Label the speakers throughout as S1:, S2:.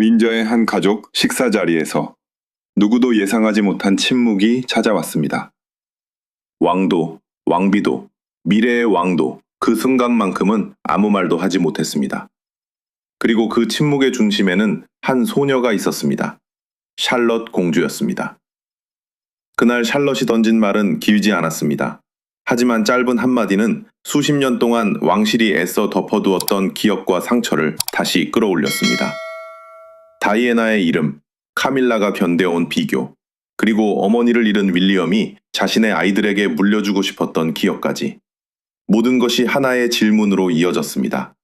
S1: 윈저의 한 가족 식사 자리에서 누구도 예상하지 못한 침묵이 찾아왔습니다. 왕도, 왕비도, 미래의 왕도 그 순간만큼은 아무 말도 하지 못했습니다. 그리고 그 침묵의 중심에는 한 소녀가 있었습니다. 샬럿 공주였습니다. 그날 샬럿이 던진 말은 길지 않았습니다. 하지만 짧은 한마디는 수십 년 동안 왕실이 애써 덮어두었던 기억과 상처를 다시 끌어올렸습니다. 다이애나의 이름, 카밀라가 견뎌온 비교, 그리고 어머니를 잃은 윌리엄이 자신의 아이들에게 물려주고 싶었던 기억까지 모든 것이 하나의 질문으로 이어졌습니다.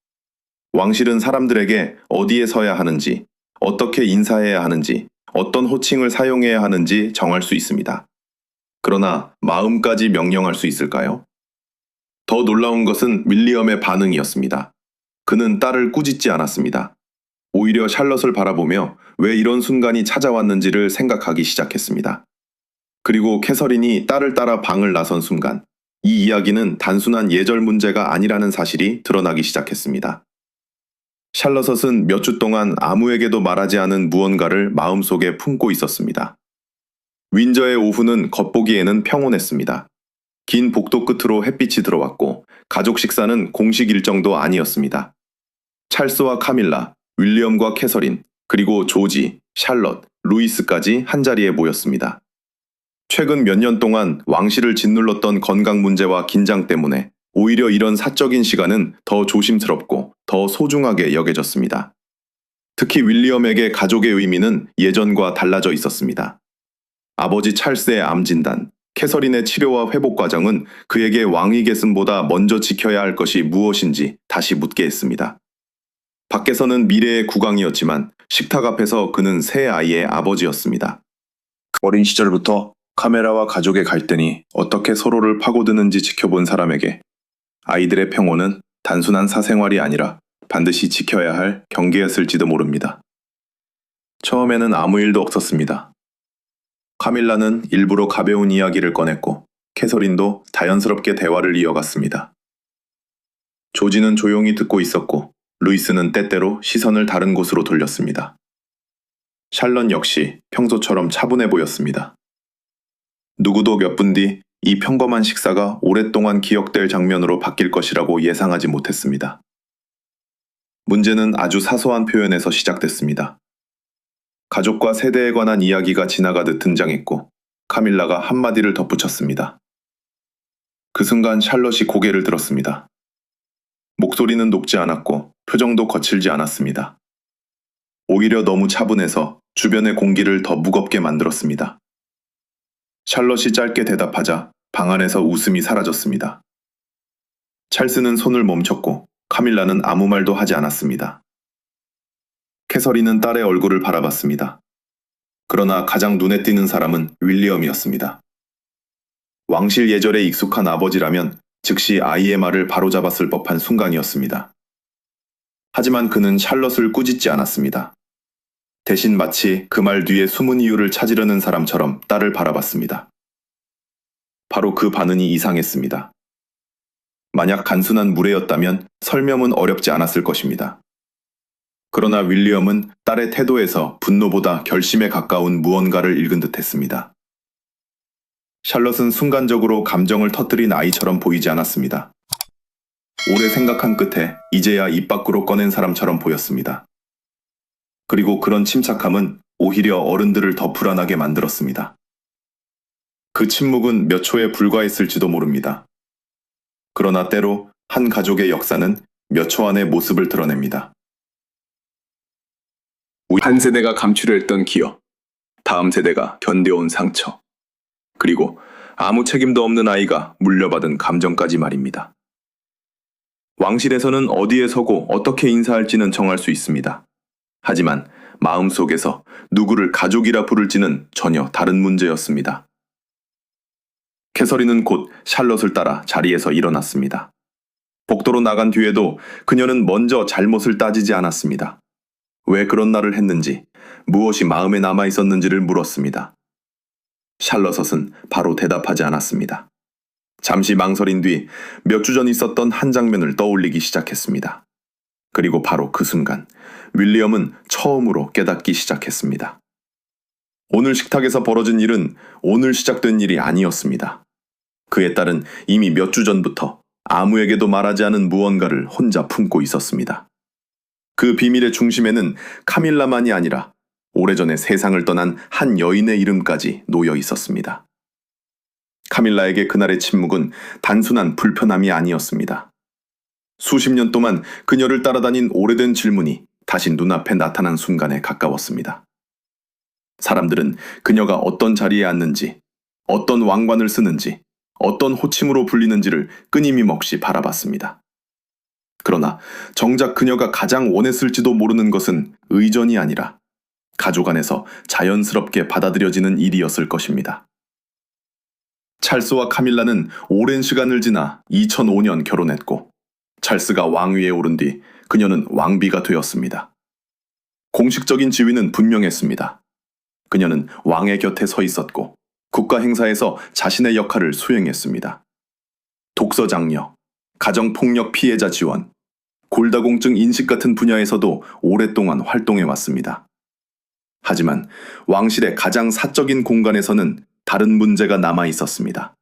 S1: 왕실은 사람들에게 어디에 서야 하는지, 어떻게 인사해야 하는지, 어떤 호칭을 사용해야 하는지 정할 수 있습니다. 그러나 마음까지 명령할 수 있을까요? 더 놀라운 것은 윌리엄의 반응이었습니다. 그는 딸을 꾸짖지 않았습니다. 오히려 샬럿을 바라보며 왜 이런 순간이 찾아왔는지를 생각하기 시작했습니다. 그리고 캐서린이 딸을 따라 방을 나선 순간 이 이야기는 단순한 예절 문제가 아니라는 사실이 드러나기 시작했습니다. 샬럿은 몇 주 동안 아무에게도 말하지 않은 무언가를 마음속에 품고 있었습니다. 윈저의 오후는 겉보기에는 평온했습니다. 긴 복도 끝으로 햇빛이 들어왔고 가족 식사는 공식 일정도 아니었습니다. 찰스와 카밀라, 윌리엄과 캐서린, 그리고 조지, 샬럿, 루이스까지 한자리에 모였습니다. 최근 몇 년 동안 왕실을 짓눌렀던 건강 문제와 긴장 때문에 오히려 이런 사적인 시간은 더 조심스럽고 더 소중하게 여겨졌습니다. 특히 윌리엄에게 가족의 의미는 예전과 달라져 있었습니다. 아버지 찰스의 암 진단, 캐서린의 치료와 회복 과정은 그에게 왕위 계승보다 먼저 지켜야 할 것이 무엇인지 다시 묻게 했습니다. 밖에서는 미래의 국왕이었지만 식탁 앞에서 그는 새 아이의 아버지였습니다. 어린 시절부터 카메라와 가족의 갈등이 어떻게 서로를 파고드는지 지켜본 사람에게 아이들의 평온은 단순한 사생활이 아니라 반드시 지켜야 할 경계였을지도 모릅니다. 처음에는 아무 일도 없었습니다. 카밀라는 일부러 가벼운 이야기를 꺼냈고 캐서린도 자연스럽게 대화를 이어갔습니다. 조지는 조용히 듣고 있었고 루이스는 때때로 시선을 다른 곳으로 돌렸습니다. 샬럿 역시 평소처럼 차분해 보였습니다. 누구도 몇 분 뒤 이 평범한 식사가 오랫동안 기억될 장면으로 바뀔 것이라고 예상하지 못했습니다. 문제는 아주 사소한 표현에서 시작됐습니다. 가족과 세대에 관한 이야기가 지나가듯 등장했고 카밀라가 한마디를 덧붙였습니다. 그 순간 샬럿이 고개를 들었습니다. 목소리는 높지 않았고 표정도 거칠지 않았습니다. 오히려 너무 차분해서 주변의 공기를 더 무겁게 만들었습니다. 샬럿이 짧게 대답하자 방 안에서 웃음이 사라졌습니다. 찰스는 손을 멈췄고 카밀라는 아무 말도 하지 않았습니다. 캐서린은 딸의 얼굴을 바라봤습니다. 그러나 가장 눈에 띄는 사람은 윌리엄이었습니다. 왕실 예절에 익숙한 아버지라면 즉시 아이의 말을 바로잡았을 법한 순간이었습니다. 하지만 그는 샬럿을 꾸짖지 않았습니다. 대신 마치 그 말 뒤에 숨은 이유를 찾으려는 사람처럼 딸을 바라봤습니다. 바로 그 반응이 이상했습니다. 만약 단순한 무례였다면 설명은 어렵지 않았을 것입니다. 그러나 윌리엄은 딸의 태도에서 분노보다 결심에 가까운 무언가를 읽은 듯했습니다. 샬럿은 순간적으로 감정을 터뜨린 아이처럼 보이지 않았습니다. 오래 생각한 끝에 이제야 입 밖으로 꺼낸 사람처럼 보였습니다. 그리고 그런 침착함은 오히려 어른들을 더 불안하게 만들었습니다. 그 침묵은 몇 초에 불과했을지도 모릅니다. 그러나 때로 한 가족의 역사는 몇 초 안에 모습을 드러냅니다. 한 세대가 감추려했던 기억, 다음 세대가 견뎌온 상처, 그리고 아무 책임도 없는 아이가 물려받은 감정까지 말입니다. 왕실에서는 어디에 서고 어떻게 인사할지는 정할 수 있습니다. 하지만 마음속에서 누구를 가족이라 부를지는 전혀 다른 문제였습니다. 캐서린은 곧 샬럿을 따라 자리에서 일어났습니다. 복도로 나간 뒤에도 그녀는 먼저 잘못을 따지지 않았습니다. 왜 그런 날을 했는지, 무엇이 마음에 남아 있었는지를 물었습니다. 샬럿은 바로 대답하지 않았습니다. 잠시 망설인 뒤 몇 주 전 있었던 한 장면을 떠올리기 시작했습니다. 그리고 바로 그 순간 윌리엄은 처음으로 깨닫기 시작했습니다. 오늘 식탁에서 벌어진 일은 오늘 시작된 일이 아니었습니다. 그의 딸은 이미 몇 주 전부터 아무에게도 말하지 않은 무언가를 혼자 품고 있었습니다. 그 비밀의 중심에는 카밀라만이 아니라 오래전에 세상을 떠난 한 여인의 이름까지 놓여 있었습니다. 카밀라에게 그날의 침묵은 단순한 불편함이 아니었습니다. 수십 년 동안 그녀를 따라다닌 오래된 질문이 다시 눈앞에 나타난 순간에 가까웠습니다. 사람들은 그녀가 어떤 자리에 앉는지, 어떤 왕관을 쓰는지, 어떤 호칭으로 불리는지를 끊임없이 바라봤습니다. 그러나 정작 그녀가 가장 원했을지도 모르는 것은 의전이 아니라 가족 안에서 자연스럽게 받아들여지는 일이었을 것입니다. 찰스와 카밀라는 오랜 시간을 지나 2005년 결혼했고 찰스가 왕위에 오른 뒤 그녀는 왕비가 되었습니다. 공식적인 지위는 분명했습니다. 그녀는 왕의 곁에 서 있었고 국가 행사에서 자신의 역할을 수행했습니다. 독서 장려, 가정폭력 피해자 지원, 골다공증 인식 같은 분야에서도 오랫동안 활동해왔습니다. 하지만 왕실의 가장 사적인 공간에서는 다른 문제가 남아 있었습니다.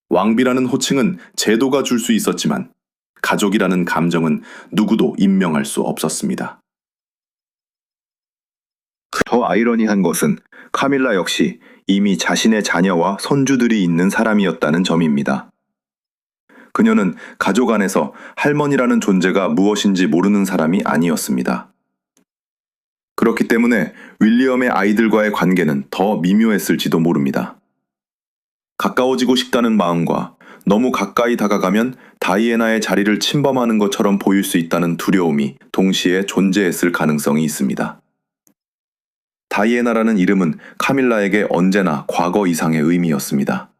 S1: 왕비라는 호칭은 제도가 줄 수 있었지만 가족이라는 감정은 누구도 임명할 수 없었습니다. 더 아이러니한 것은 카밀라 역시 이미 자신의 자녀와 손주들이 있는 사람이었다는 점입니다. 그녀는 가족 안에서 할머니라는 존재가 무엇인지 모르는 사람이 아니었습니다. 그렇기 때문에 윌리엄의 아이들과의 관계는 더 미묘했을지도 모릅니다. 가까워지고 싶다는 마음과 너무 가까이 다가가면 다이애나의 자리를 침범하는 것처럼 보일 수 있다는 두려움이 동시에 존재했을 가능성이 있습니다. 다이애나라는 이름은 카밀라에게 언제나 과거 이상의 의미였습니다.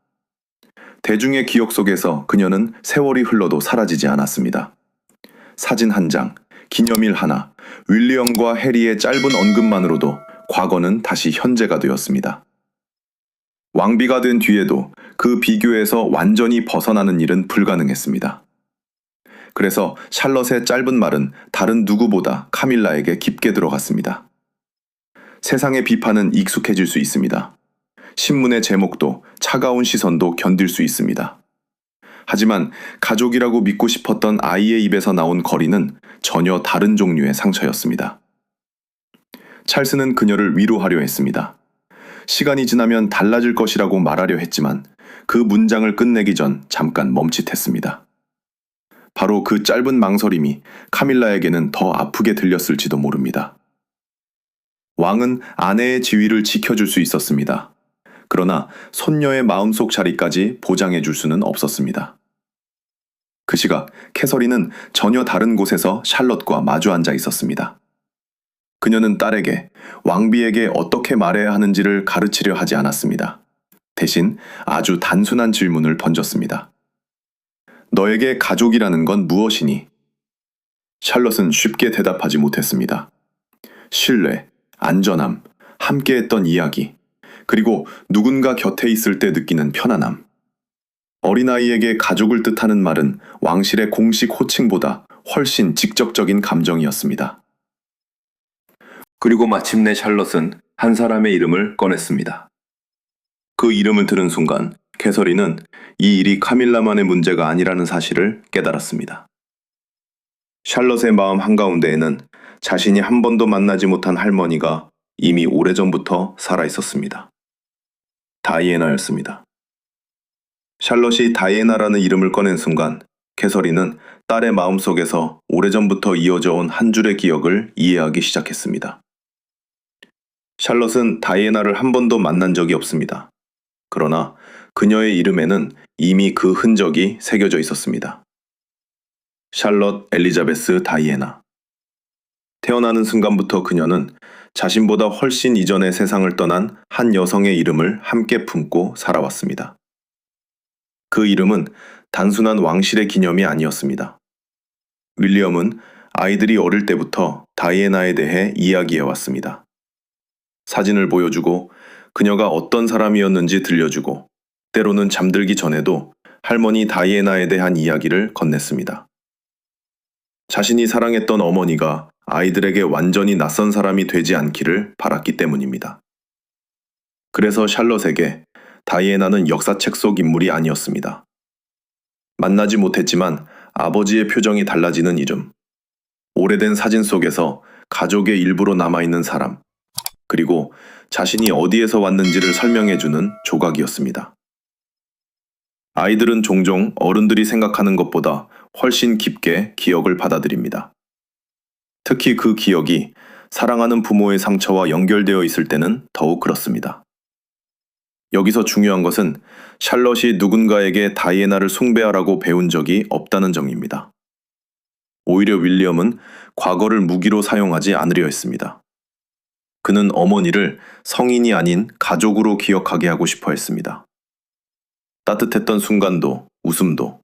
S1: 대중의 기억 속에서 그녀는 세월이 흘러도 사라지지 않았습니다. 사진 한 장, 기념일 하나, 윌리엄과 해리의 짧은 언급만으로도 과거는 다시 현재가 되었습니다. 왕비가 된 뒤에도 그 비교에서 완전히 벗어나는 일은 불가능했습니다. 그래서 샬럿의 짧은 말은 다른 누구보다 카밀라에게 깊게 들어갔습니다. 세상의 비판은 익숙해질 수 있습니다. 신문의 제목도 차가운 시선도 견딜 수 있습니다. 하지만 가족이라고 믿고 싶었던 아이의 입에서 나온 거리는 전혀 다른 종류의 상처였습니다. 찰스는 그녀를 위로하려 했습니다. 시간이 지나면 달라질 것이라고 말하려 했지만 그 문장을 끝내기 전 잠깐 멈칫했습니다. 바로 그 짧은 망설임이 카밀라에게는 더 아프게 들렸을지도 모릅니다. 왕은 아내의 지위를 지켜줄 수 있었습니다. 그러나 손녀의 마음속 자리까지 보장해 줄 수는 없었습니다. 그 시각 캐서린은 전혀 다른 곳에서 샬럿과 마주 앉아 있었습니다. 그녀는 딸에게 왕비에게 어떻게 말해야 하는지를 가르치려 하지 않았습니다. 대신 아주 단순한 질문을 던졌습니다. 너에게 가족이라는 건 무엇이니? 샬럿은 쉽게 대답하지 못했습니다. 신뢰, 안전함, 함께했던 이야기, 그리고 누군가 곁에 있을 때 느끼는 편안함. 어린아이에게 가족을 뜻하는 말은 왕실의 공식 호칭보다 훨씬 직접적인 감정이었습니다. 그리고 마침내 샬럿은 한 사람의 이름을 꺼냈습니다. 그 이름을 들은 순간 캐서린은 이 일이 카밀라만의 문제가 아니라는 사실을 깨달았습니다. 샬럿의 마음 한가운데에는 자신이 한 번도 만나지 못한 할머니가 이미 오래전부터 살아 있었습니다. 다이애나였습니다. 샬럿이 다이애나라는 이름을 꺼낸 순간 캐서린은 딸의 마음속에서 오래전부터 이어져 온 한 줄의 기억을 이해하기 시작했습니다. 샬럿은 다이애나를 한 번도 만난 적이 없습니다. 그러나 그녀의 이름에는 이미 그 흔적이 새겨져 있었습니다. 샬럿 엘리자베스 다이애나. 태어나는 순간부터 그녀는 자신보다 훨씬 이전의 세상을 떠난 한 여성의 이름을 함께 품고 살아왔습니다. 그 이름은 단순한 왕실의 기념이 아니었습니다. 윌리엄은 아이들이 어릴 때부터 다이애나에 대해 이야기해왔습니다. 사진을 보여주고 그녀가 어떤 사람이었는지 들려주고 때로는 잠들기 전에도 할머니 다이애나에 대한 이야기를 건넸습니다. 자신이 사랑했던 어머니가 아이들에게 완전히 낯선 사람이 되지 않기를 바랐기 때문입니다. 그래서 샬럿에게 다이애나는 역사책 속 인물이 아니었습니다. 만나지 못했지만 아버지의 표정이 달라지는 이름, 오래된 사진 속에서 가족의 일부로 남아있는 사람, 그리고 자신이 어디에서 왔는지를 설명해주는 조각이었습니다. 아이들은 종종 어른들이 생각하는 것보다 훨씬 깊게 기억을 받아들입니다. 특히 그 기억이 사랑하는 부모의 상처와 연결되어 있을 때는 더욱 그렇습니다. 여기서 중요한 것은 샬럿이 누군가에게 다이애나를 숭배하라고 배운 적이 없다는 점입니다. 오히려 윌리엄은 과거를 무기로 사용하지 않으려 했습니다. 그는 어머니를 성인이 아닌 가족으로 기억하게 하고 싶어 했습니다. 따뜻했던 순간도, 웃음도,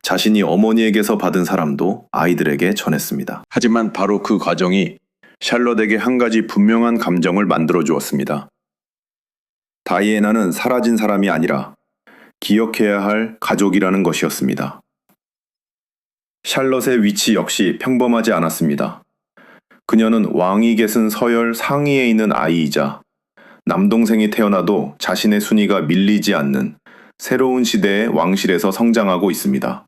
S1: 자신이 어머니에게서 받은 사람도 아이들에게 전했습니다. 하지만 바로 그 과정이 샬럿에게 한 가지 분명한 감정을 만들어 주었습니다. 다이애나는 사라진 사람이 아니라 기억해야 할 가족이라는 것이었습니다. 샬럿의 위치 역시 평범하지 않았습니다. 그녀는 왕이 계신 서열 상위에 있는 아이이자 남동생이 태어나도 자신의 순위가 밀리지 않는 새로운 시대의 왕실에서 성장하고 있습니다.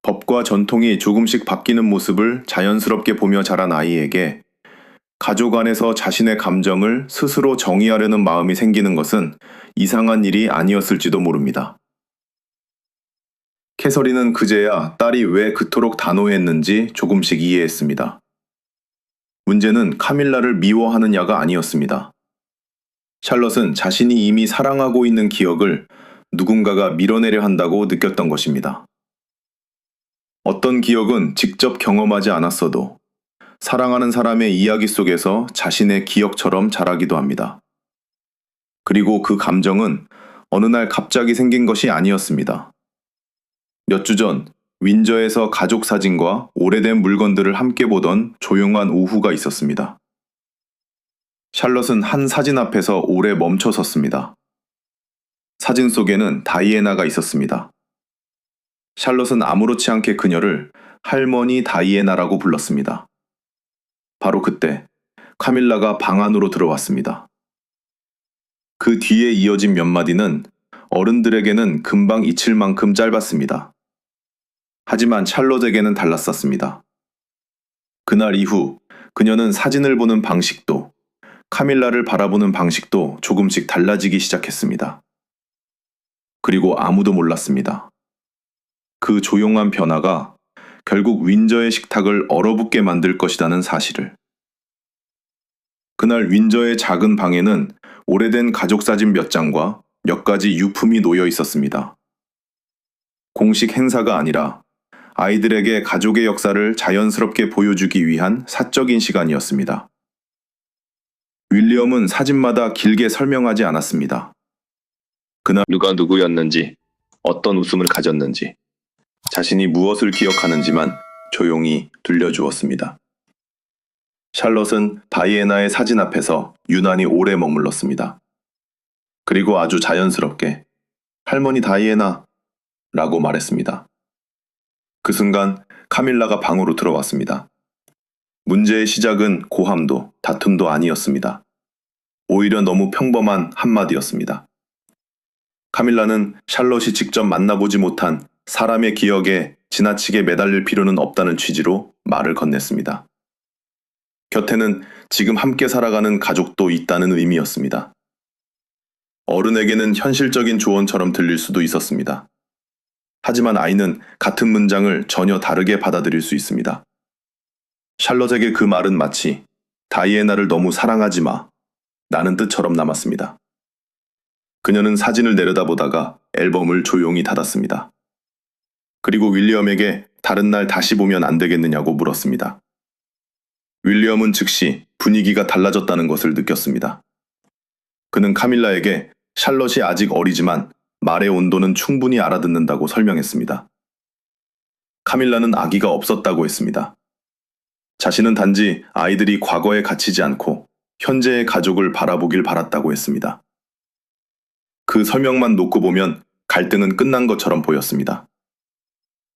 S1: 법과 전통이 조금씩 바뀌는 모습을 자연스럽게 보며 자란 아이에게 가족 안에서 자신의 감정을 스스로 정의하려는 마음이 생기는 것은 이상한 일이 아니었을지도 모릅니다. 캐서린은 그제야 딸이 왜 그토록 단호했는지 조금씩 이해했습니다. 문제는 카밀라를 미워하느냐가 아니었습니다. 샬럿은 자신이 이미 사랑하고 있는 기억을 누군가가 밀어내려 한다고 느꼈던 것입니다. 어떤 기억은 직접 경험하지 않았어도 사랑하는 사람의 이야기 속에서 자신의 기억처럼 자라기도 합니다. 그리고 그 감정은 어느 날 갑자기 생긴 것이 아니었습니다. 몇 주 전 윈저에서 가족 사진과 오래된 물건들을 함께 보던 조용한 오후가 있었습니다. 샬럿은 한 사진 앞에서 오래 멈춰 섰습니다. 사진 속에는 다이애나가 있었습니다. 샬럿은 아무렇지 않게 그녀를 할머니 다이애나라고 불렀습니다. 바로 그때 카밀라가 방 안으로 들어왔습니다. 그 뒤에 이어진 몇 마디는 어른들에게는 금방 잊힐 만큼 짧았습니다. 하지만 샬롯에게는 달랐었습니다. 그날 이후 그녀는 사진을 보는 방식도 카밀라를 바라보는 방식도 조금씩 달라지기 시작했습니다. 그리고 아무도 몰랐습니다. 그 조용한 변화가 결국 윈저의 식탁을 얼어붙게 만들 것이라는 사실을. 그날 윈저의 작은 방에는 오래된 가족 사진 몇 장과 몇 가지 유품이 놓여 있었습니다. 공식 행사가 아니라 아이들에게 가족의 역사를 자연스럽게 보여주기 위한 사적인 시간이었습니다. 윌리엄은 사진마다 길게 설명하지 않았습니다. 그날 누가 누구였는지, 어떤 웃음을 가졌는지, 자신이 무엇을 기억하는지만 조용히 들려주었습니다. 샬롯은 다이애나의 사진 앞에서 유난히 오래 머물렀습니다. 그리고 아주 자연스럽게 할머니 다이애나 라고 말했습니다. 그 순간 카밀라가 방으로 들어왔습니다. 문제의 시작은 고함도 다툼도 아니었습니다. 오히려 너무 평범한 한마디였습니다. 카밀라는 샬롯이 직접 만나보지 못한 사람의 기억에 지나치게 매달릴 필요는 없다는 취지로 말을 건넸습니다. 곁에는 지금 함께 살아가는 가족도 있다는 의미였습니다. 어른에게는 현실적인 조언처럼 들릴 수도 있었습니다. 하지만 아이는 같은 문장을 전혀 다르게 받아들일 수 있습니다. 샬롯에게 그 말은 마치 다이애나를 너무 사랑하지 마 라는 뜻처럼 남았습니다. 그녀는 사진을 내려다보다가 앨범을 조용히 닫았습니다. 그리고 윌리엄에게 다른 날 다시 보면 안 되겠느냐고 물었습니다. 윌리엄은 즉시 분위기가 달라졌다는 것을 느꼈습니다. 그는 카밀라에게 샬롯이 아직 어리지만 말의 온도는 충분히 알아듣는다고 설명했습니다. 카밀라는 아기가 없었다고 했습니다. 자신은 단지 아이들이 과거에 갇히지 않고 현재의 가족을 바라보길 바랐다고 했습니다. 그 설명만 놓고 보면 갈등은 끝난 것처럼 보였습니다.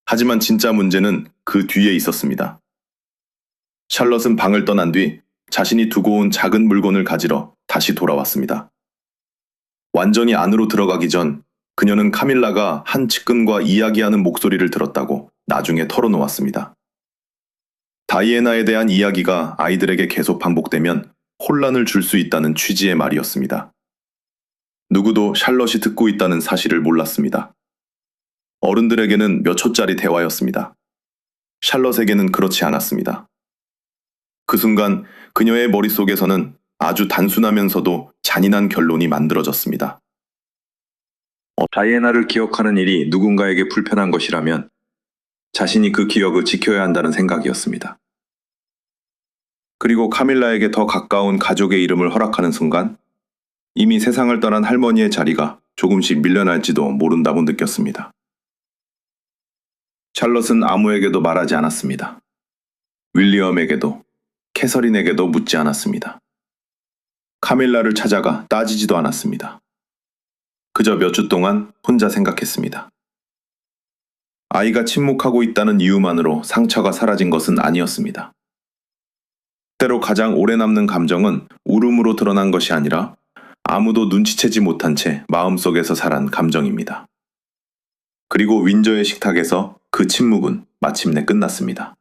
S1: 하지만 진짜 문제는 그 뒤에 있었습니다. 샬럿은 방을 떠난 뒤 자신이 두고 온 작은 물건을 가지러 다시 돌아왔습니다. 완전히 안으로 들어가기 전 그녀는 카밀라가 한 측근과 이야기하는 목소리를 들었다고 나중에 털어놓았습니다. 다이애나에 대한 이야기가 아이들에게 계속 반복되면 혼란을 줄 수 있다는 취지의 말이었습니다. 누구도 샬럿이 듣고 있다는 사실을 몰랐습니다. 어른들에게는 몇 초짜리 대화였습니다. 샬럿에게는 그렇지 않았습니다. 그 순간 그녀의 머릿속에서는 아주 단순하면서도 잔인한 결론이 만들어졌습니다. 다이애나를 기억하는 일이 누군가에게 불편한 것이라면 자신이 그 기억을 지켜야 한다는 생각이었습니다. 그리고 카밀라에게 더 가까운 가족의 이름을 허락하는 순간 이미 세상을 떠난 할머니의 자리가 조금씩 밀려날지도 모른다고 느꼈습니다. 샬럿은 아무에게도 말하지 않았습니다. 윌리엄에게도, 캐서린에게도 묻지 않았습니다. 카밀라를 찾아가 따지지도 않았습니다. 그저 몇 주 동안 혼자 생각했습니다. 아이가 침묵하고 있다는 이유만으로 상처가 사라진 것은 아니었습니다. 때로 가장 오래 남는 감정은 울음으로 드러난 것이 아니라 아무도 눈치채지 못한 채 마음속에서 자란 감정입니다. 그리고 윈저의 식탁에서 그 침묵은 마침내 끝났습니다.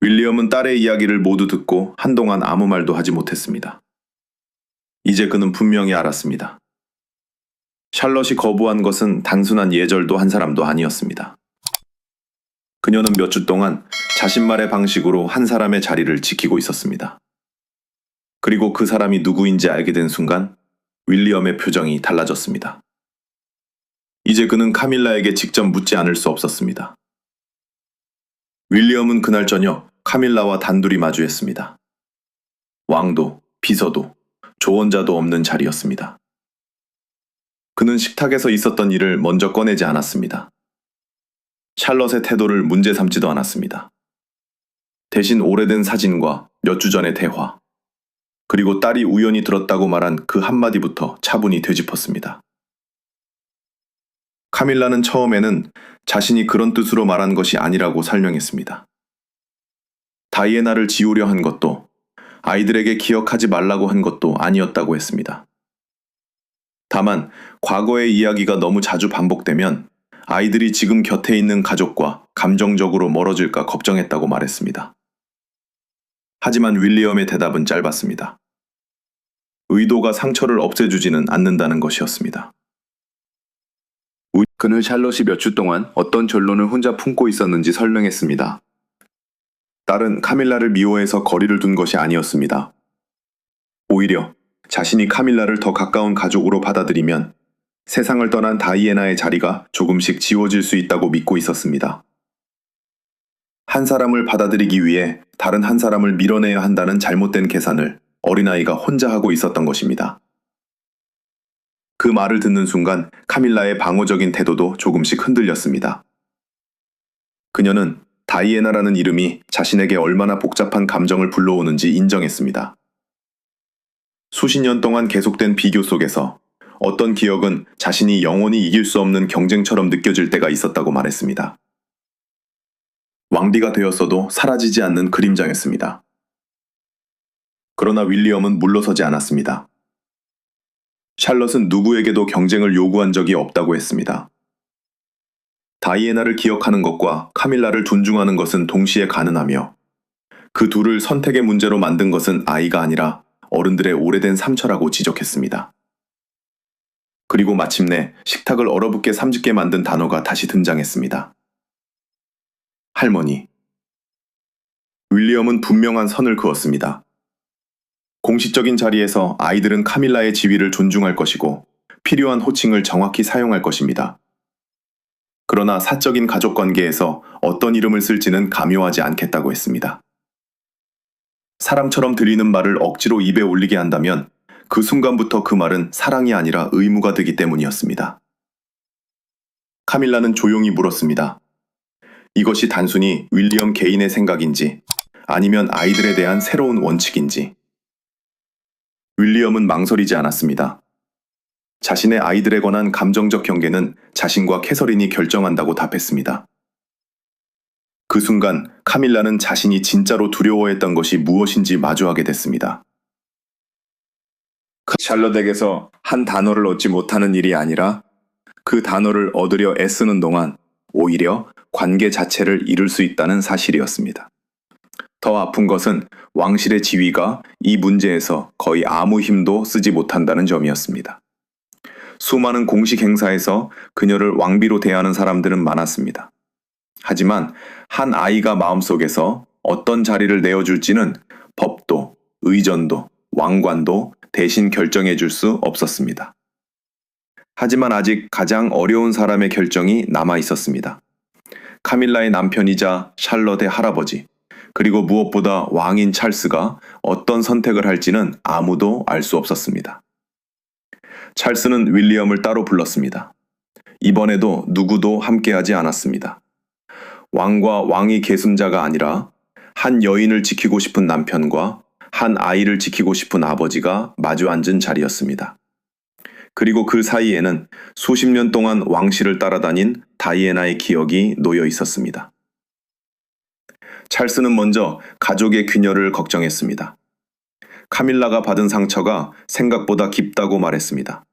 S1: 윌리엄은 딸의 이야기를 모두 듣고 한동안 아무 말도 하지 못했습니다. 이제 그는 분명히 알았습니다. 샬럿이 거부한 것은 단순한 예절도 한 사람도 아니었습니다. 그녀는 몇 주 동안 자신말의 방식으로 한 사람의 자리를 지키고 있었습니다. 그리고 그 사람이 누구인지 알게 된 순간 윌리엄의 표정이 달라졌습니다. 이제 그는 카밀라에게 직접 묻지 않을 수 없었습니다. 윌리엄은 그날 저녁 카밀라와 단둘이 마주했습니다. 왕도, 비서도, 조언자도 없는 자리였습니다. 그는 식탁에서 있었던 일을 먼저 꺼내지 않았습니다. 샬럿의 태도를 문제 삼지도 않았습니다. 대신 오래된 사진과 몇 주 전의 대화, 그리고 딸이 우연히 들었다고 말한 그 한마디부터 차분히 되짚었습니다. 카밀라는 처음에는 자신이 그런 뜻으로 말한 것이 아니라고 설명했습니다. 다이애나를 지우려 한 것도 아이들에게 기억하지 말라고 한 것도 아니었다고 했습니다. 다만 과거의 이야기가 너무 자주 반복되면 아이들이 지금 곁에 있는 가족과 감정적으로 멀어질까 걱정했다고 말했습니다. 하지만 윌리엄의 대답은 짧았습니다. 의도가 상처를 없애주지는 않는다는 것이었습니다. 그는 샬롯이 몇 주 동안 어떤 결론을 혼자 품고 있었는지 설명했습니다. 딸은 카밀라를 미워해서 거리를 둔 것이 아니었습니다. 오히려 자신이 카밀라를 더 가까운 가족으로 받아들이면 세상을 떠난 다이애나의 자리가 조금씩 지워질 수 있다고 믿고 있었습니다. 한 사람을 받아들이기 위해 다른 한 사람을 밀어내야 한다는 잘못된 계산을 어린아이가 혼자 하고 있었던 것입니다. 그 말을 듣는 순간 카밀라의 방어적인 태도도 조금씩 흔들렸습니다. 그녀는 다이애나라는 이름이 자신에게 얼마나 복잡한 감정을 불러오는지 인정했습니다. 수십 년 동안 계속된 비교 속에서 어떤 기억은 자신이 영원히 이길 수 없는 경쟁처럼 느껴질 때가 있었다고 말했습니다. 왕비가 되었어도 사라지지 않는 그림자였습니다. 그러나 윌리엄은 물러서지 않았습니다. 샬럿은 누구에게도 경쟁을 요구한 적이 없다고 했습니다. 다이애나를 기억하는 것과 카밀라를 존중하는 것은 동시에 가능하며 그 둘을 선택의 문제로 만든 것은 아이가 아니라 어른들의 오래된 상처라고 지적했습니다. 그리고 마침내 식탁을 얼어붙게 삼집게 만든 단어가 다시 등장했습니다. 할머니. 윌리엄은 분명한 선을 그었습니다. 공식적인 자리에서 아이들은 카밀라의 지위를 존중할 것이고 필요한 호칭을 정확히 사용할 것입니다. 그러나 사적인 가족관계에서 어떤 이름을 쓸지는 강요하지 않겠다고 했습니다. 사람처럼 들리는 말을 억지로 입에 올리게 한다면 그 순간부터 그 말은 사랑이 아니라 의무가 되기 때문이었습니다. 카밀라는 조용히 물었습니다. 이것이 단순히 윌리엄 개인의 생각인지 아니면 아이들에 대한 새로운 원칙인지. 윌리엄은 망설이지 않았습니다. 자신의 아이들에 관한 감정적 경계는 자신과 캐서린이 결정한다고 답했습니다. 그 순간 카밀라는 자신이 진짜로 두려워했던 것이 무엇인지 마주하게 됐습니다. 샬롯에게서 한 단어를 얻지 못하는 일이 아니라 그 단어를 얻으려 애쓰는 동안 오히려 관계 자체를 잃을 수 있다는 사실이었습니다. 더 아픈 것은 왕실의 지위가 이 문제에서 거의 아무 힘도 쓰지 못한다는 점이었습니다. 수많은 공식 행사에서 그녀를 왕비로 대하는 사람들은 많았습니다. 하지만 한 아이가 마음속에서 어떤 자리를 내어줄지는 법도, 의전도, 왕관도 대신 결정해 줄 수 없었습니다. 하지만 아직 가장 어려운 사람의 결정이 남아 있었습니다. 카밀라의 남편이자 샬롯의 할아버지, 그리고 무엇보다 왕인 찰스가 어떤 선택을 할지는 아무도 알 수 없었습니다. 찰스는 윌리엄을 따로 불렀습니다. 이번에도 누구도 함께하지 않았습니다. 왕과 왕위 계승자가 아니라 한 여인을 지키고 싶은 남편과 한 아이를 지키고 싶은 아버지가 마주 앉은 자리였습니다. 그리고 그 사이에는 수십 년 동안 왕실을 따라다닌 다이애나의 기억이 놓여 있었습니다. 찰스는 먼저 가족의 균열을 걱정했습니다. 카밀라가 받은 상처가 생각보다 깊다고 말했습니다.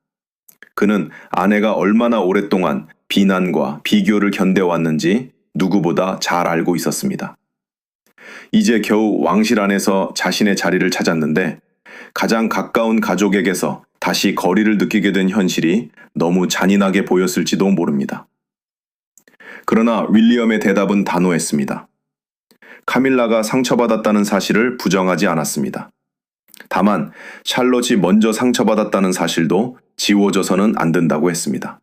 S1: 그는 아내가 얼마나 오랫동안 비난과 비교를 견뎌왔는지 누구보다 잘 알고 있었습니다. 이제 겨우 왕실 안에서 자신의 자리를 찾았는데 가장 가까운 가족에게서 다시 거리를 느끼게 된 현실이 너무 잔인하게 보였을지도 모릅니다. 그러나 윌리엄의 대답은 단호했습니다. 카밀라가 상처받았다는 사실을 부정하지 않았습니다. 다만 샬롯이 먼저 상처받았다는 사실도 지워져서는 안 된다고 했습니다.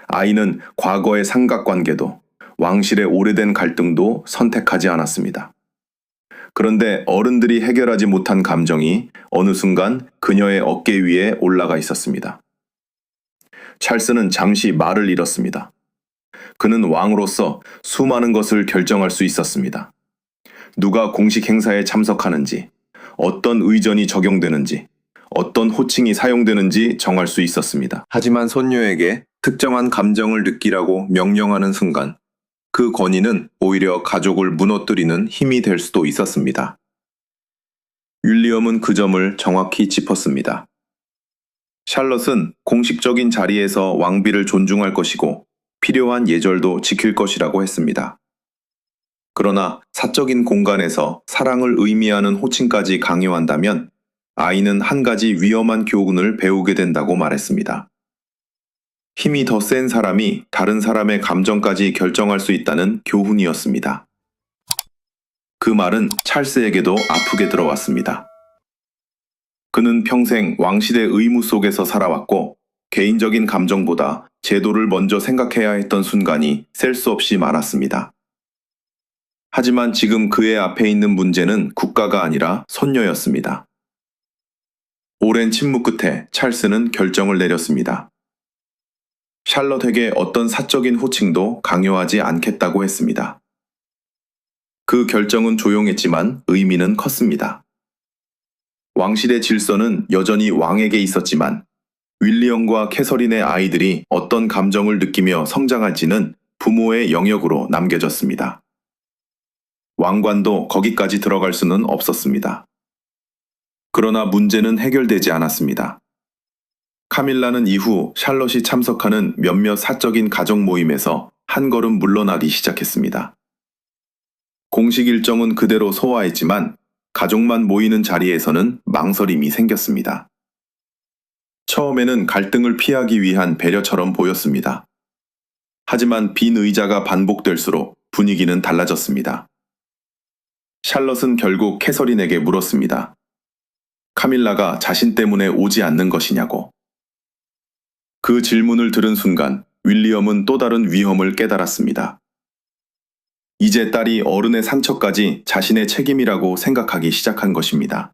S1: 아이는 과거의 삼각관계도 왕실의 오래된 갈등도 선택하지 않았습니다. 그런데 어른들이 해결하지 못한 감정이 어느 순간 그녀의 어깨 위에 올라가 있었습니다. 찰스는 잠시 말을 잃었습니다. 그는 왕으로서 수많은 것을 결정할 수 있었습니다. 누가 공식 행사에 참석하는지, 어떤 의전이 적용되는지, 어떤 호칭이 사용되는지 정할 수 있었습니다. 하지만 손녀에게 특정한 감정을 느끼라고 명령하는 순간 그 권위는 오히려 가족을 무너뜨리는 힘이 될 수도 있었습니다. 윌리엄은 그 점을 정확히 짚었습니다. 샬롯은 공식적인 자리에서 왕비를 존중할 것이고 필요한 예절도 지킬 것이라고 했습니다. 그러나 사적인 공간에서 사랑을 의미하는 호칭까지 강요한다면 아이는 한 가지 위험한 교훈을 배우게 된다고 말했습니다. 힘이 더 센 사람이 다른 사람의 감정까지 결정할 수 있다는 교훈이었습니다. 그 말은 찰스에게도 아프게 들어왔습니다. 그는 평생 왕실의 의무 속에서 살아왔고 개인적인 감정보다 제도를 먼저 생각해야 했던 순간이 셀 수 없이 많았습니다. 하지만 지금 그의 앞에 있는 문제는 국가가 아니라 손녀였습니다. 오랜 침묵 끝에 찰스는 결정을 내렸습니다. 샬롯에게 어떤 사적인 호칭도 강요하지 않겠다고 했습니다. 그 결정은 조용했지만 의미는 컸습니다. 왕실의 질서는 여전히 왕에게 있었지만 윌리엄과 캐서린의 아이들이 어떤 감정을 느끼며 성장할지는 부모의 영역으로 남겨졌습니다. 왕관도 거기까지 들어갈 수는 없었습니다. 그러나 문제는 해결되지 않았습니다. 카밀라는 이후 샬롯이 참석하는 몇몇 사적인 가족 모임에서 한 걸음 물러나기 시작했습니다. 공식 일정은 그대로 소화했지만 가족만 모이는 자리에서는 망설임이 생겼습니다. 처음에는 갈등을 피하기 위한 배려처럼 보였습니다. 하지만 빈 의자가 반복될수록 분위기는 달라졌습니다. 샬롯은 결국 캐서린에게 물었습니다. 카밀라가 자신 때문에 오지 않는 것이냐고. 그 질문을 들은 순간 윌리엄은 또 다른 위험을 깨달았습니다. 이제 딸이 어른의 상처까지 자신의 책임이라고 생각하기 시작한 것입니다.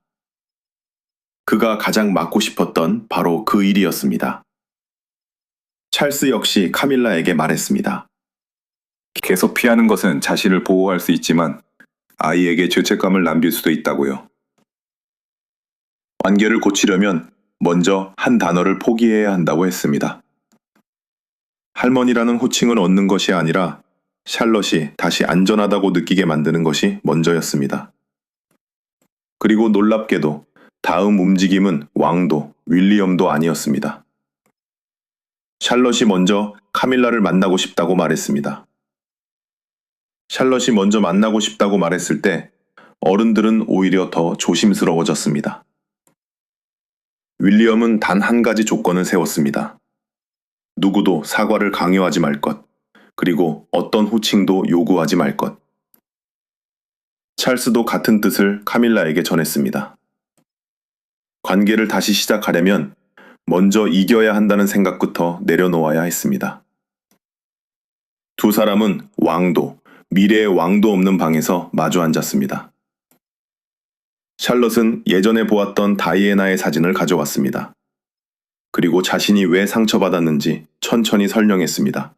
S1: 그가 가장 막고 싶었던 바로 그 일이었습니다. 찰스 역시 카밀라에게 말했습니다. 계속 피하는 것은 자신을 보호할 수 있지만 아이에게 죄책감을 남길 수도 있다고요. 관계를 고치려면 먼저 한 단어를 포기해야 한다고 했습니다. 할머니라는 호칭을 얻는 것이 아니라 샬럿이 다시 안전하다고 느끼게 만드는 것이 먼저였습니다. 그리고 놀랍게도 다음 움직임은 왕도 윌리엄도 아니었습니다. 샬럿이 먼저 카밀라를 만나고 싶다고 말했습니다. 샬럿이 먼저 만나고 싶다고 말했을 때 어른들은 오히려 더 조심스러워졌습니다. 윌리엄은 단 한 가지 조건을 세웠습니다. 누구도 사과를 강요하지 말 것, 그리고 어떤 호칭도 요구하지 말 것. 찰스도 같은 뜻을 카밀라에게 전했습니다. 관계를 다시 시작하려면 먼저 이겨야 한다는 생각부터 내려놓아야 했습니다. 두 사람은 왕도, 미래의 왕도 없는 방에서 마주 앉았습니다. 샬럿은 예전에 보았던 다이애나의 사진을 가져왔습니다. 그리고 자신이 왜 상처받았는지 천천히 설명했습니다.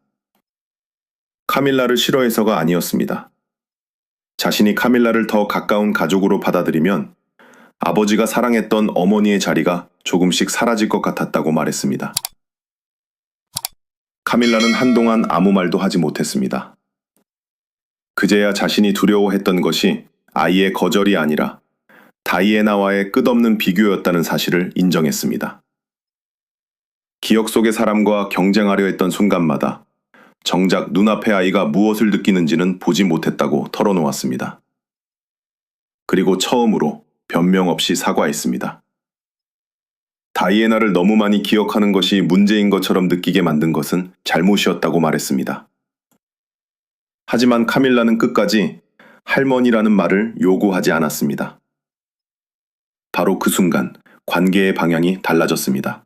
S1: 카밀라를 싫어해서가 아니었습니다. 자신이 카밀라를 더 가까운 가족으로 받아들이면 아버지가 사랑했던 어머니의 자리가 조금씩 사라질 것 같았다고 말했습니다. 카밀라는 한동안 아무 말도 하지 못했습니다. 그제야 자신이 두려워했던 것이 아이의 거절이 아니라 다이애나와의 끝없는 비교였다는 사실을 인정했습니다. 기억 속의 사람과 경쟁하려 했던 순간마다 정작 눈앞의 아이가 무엇을 느끼는지는 보지 못했다고 털어놓았습니다. 그리고 처음으로 변명 없이 사과했습니다. 다이애나를 너무 많이 기억하는 것이 문제인 것처럼 느끼게 만든 것은 잘못이었다고 말했습니다. 하지만 카밀라는 끝까지 할머니라는 말을 요구하지 않았습니다. 바로 그 순간 관계의 방향이 달라졌습니다.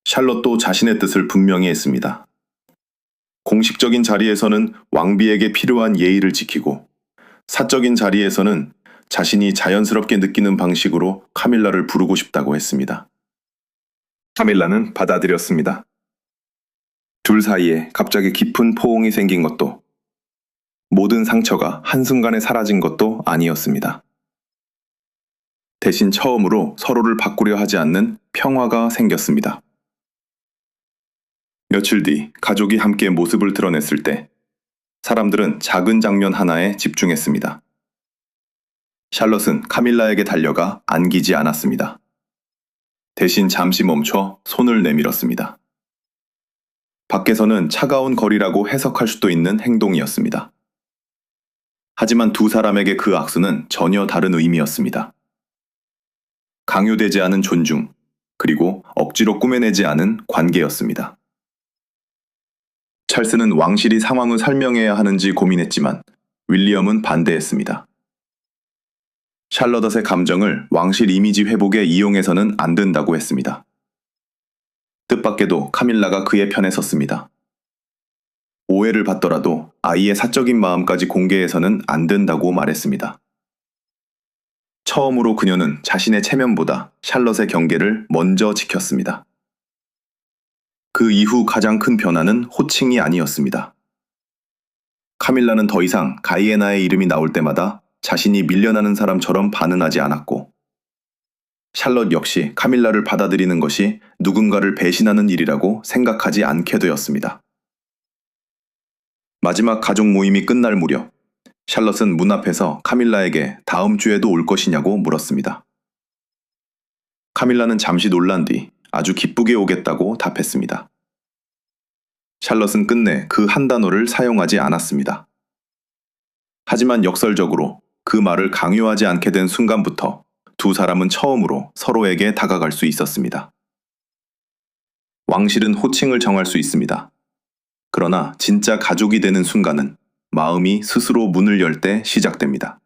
S1: 샬럿도 자신의 뜻을 분명히 했습니다. 공식적인 자리에서는 왕비에게 필요한 예의를 지키고 사적인 자리에서는 자신이 자연스럽게 느끼는 방식으로 카밀라를 부르고 싶다고 했습니다. 카밀라는 받아들였습니다. 둘 사이에 갑자기 깊은 포옹이 생긴 것도 모든 상처가 한순간에 사라진 것도 아니었습니다. 대신 처음으로 서로를 바꾸려 하지 않는 평화가 생겼습니다. 며칠 뒤 가족이 함께 모습을 드러냈을 때 사람들은 작은 장면 하나에 집중했습니다. 샬럿은 카밀라에게 달려가 안기지 않았습니다. 대신 잠시 멈춰 손을 내밀었습니다. 밖에서는 차가운 거리라고 해석할 수도 있는 행동이었습니다. 하지만 두 사람에게 그 악수는 전혀 다른 의미였습니다. 강요되지 않은 존중, 그리고 억지로 꾸며내지 않은 관계였습니다. 찰스는 왕실이 상황을 설명해야 하는지 고민했지만 윌리엄은 반대했습니다. 샬럿의 감정을 왕실 이미지 회복에 이용해서는 안 된다고 했습니다. 뜻밖에도 카밀라가 그의 편에 섰습니다. 오해를 받더라도 아이의 사적인 마음까지 공개해서는 안 된다고 말했습니다. 처음으로 그녀는 자신의 체면보다 샬럿의 경계를 먼저 지켰습니다. 그 이후 가장 큰 변화는 호칭이 아니었습니다. 카밀라는 더 이상 다이애나의 이름이 나올 때마다 자신이 밀려나는 사람처럼 반응하지 않았고, 샬럿 역시 카밀라를 받아들이는 것이 누군가를 배신하는 일이라고 생각하지 않게 되었습니다. 마지막 가족 모임이 끝날 무렵, 샬럿은 문 앞에서 카밀라에게 다음 주에도 올 것이냐고 물었습니다. 카밀라는 잠시 놀란 뒤 아주 기쁘게 오겠다고 답했습니다. 샬럿은 끝내 그 한 단어를 사용하지 않았습니다. 하지만 역설적으로 그 말을 강요하지 않게 된 순간부터 두 사람은 처음으로 서로에게 다가갈 수 있었습니다. 왕실은 호칭을 정할 수 있습니다. 그러나 진짜 가족이 되는 순간은 마음이 스스로 문을 열 때 시작됩니다.